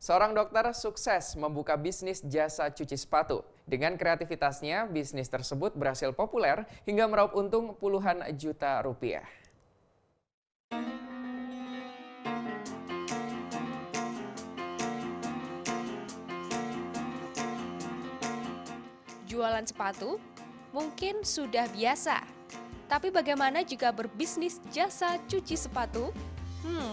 Seorang dokter sukses membuka bisnis jasa cuci sepatu. Dengan kreativitasnya, bisnis tersebut berhasil populer hingga meraup untung puluhan juta rupiah. Jualan sepatu mungkin sudah biasa. Tapi bagaimana jika berbisnis jasa cuci sepatu?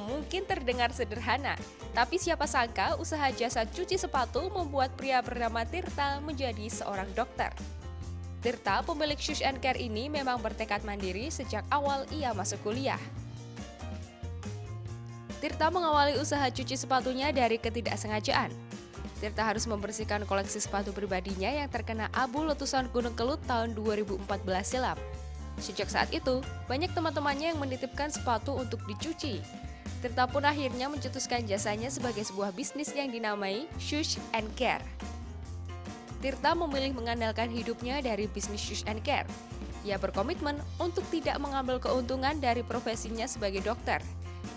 Mungkin terdengar sederhana, tapi siapa sangka usaha jasa cuci sepatu membuat pria bernama Tirta menjadi seorang dokter. Tirta, pemilik Shush and Care ini memang bertekad mandiri sejak awal ia masuk kuliah. Tirta mengawali usaha cuci sepatunya dari ketidaksengajaan. Tirta harus membersihkan koleksi sepatu pribadinya yang terkena abu letusan Gunung Kelut tahun 2014 silam. Sejak saat itu, banyak teman-temannya yang menitipkan sepatu untuk dicuci. Tirta pun akhirnya mencetuskan jasanya sebagai sebuah bisnis yang dinamai Shush and Care. Tirta memilih mengandalkan hidupnya dari bisnis Shush and Care. Ia berkomitmen untuk tidak mengambil keuntungan dari profesinya sebagai dokter.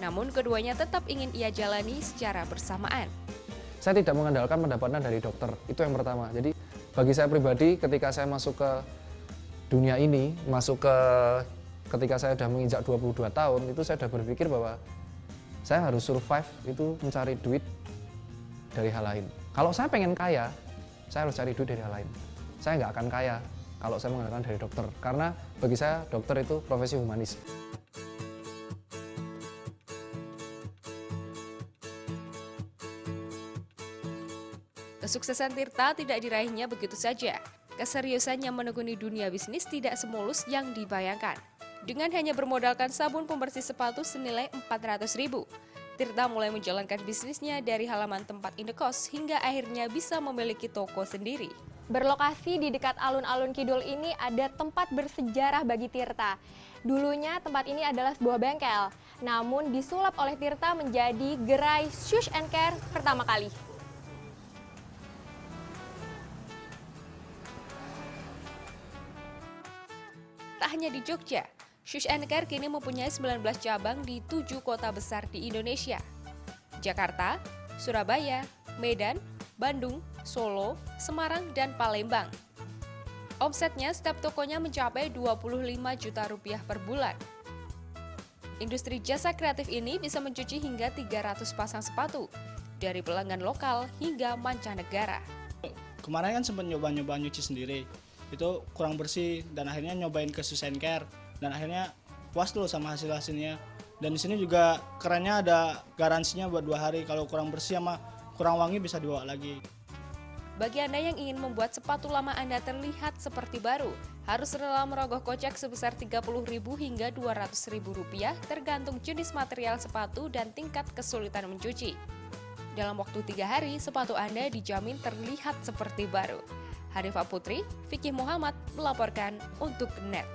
Namun keduanya tetap ingin ia jalani secara bersamaan. Saya tidak mengandalkan pendapatan dari dokter, itu yang pertama. Jadi bagi saya pribadi ketika saya masuk ke dunia ini, ketika saya sudah menginjak 22 tahun, itu saya sudah berpikir bahwa saya harus survive itu mencari duit dari hal lain. Kalau saya pengen kaya, saya harus cari duit dari hal lain. Saya nggak akan kaya kalau saya mengandalkan dari dokter, karena bagi saya dokter itu profesi humanis. Kesuksesan Tirta tidak diraihnya begitu saja. Keseriusannya menekuni dunia bisnis tidak semulus yang dibayangkan. Dengan hanya bermodalkan sabun pembersih sepatu senilai 400.000, Tirta mulai menjalankan bisnisnya dari halaman tempat indekos hingga akhirnya bisa memiliki toko sendiri. Berlokasi di dekat alun-alun Kidul ini ada tempat bersejarah bagi Tirta. Dulunya tempat ini adalah sebuah bengkel, namun disulap oleh Tirta menjadi gerai Shush and Care pertama kali. Tak hanya di Jogja, Shush and Care kini mempunyai 19 cabang di 7 kota besar di Indonesia. Jakarta, Surabaya, Medan, Bandung, Solo, Semarang, dan Palembang. Omsetnya setiap tokonya mencapai 25 juta rupiah per bulan. Industri jasa kreatif ini bisa mencuci hingga 300 pasang sepatu, dari pelanggan lokal hingga mancanegara. Kemarin kan sempat nyoba-nyoba nyuci sendiri, itu kurang bersih dan akhirnya nyobain ke Shush and Care dan akhirnya puas dulu sama hasilnya. Dan di sini juga kerennya ada garansinya buat 2 hari, kalau kurang bersih sama kurang wangi bisa dibawa lagi. Bagi Anda yang ingin membuat sepatu lama Anda terlihat seperti baru, harus rela merogoh kocek sebesar 30.000 hingga 200.000 rupiah tergantung jenis material sepatu dan tingkat kesulitan mencuci. Dalam waktu 3 hari, sepatu Anda dijamin terlihat seperti baru. Harifah Putri, Fikih Muhammad melaporkan untuk NET.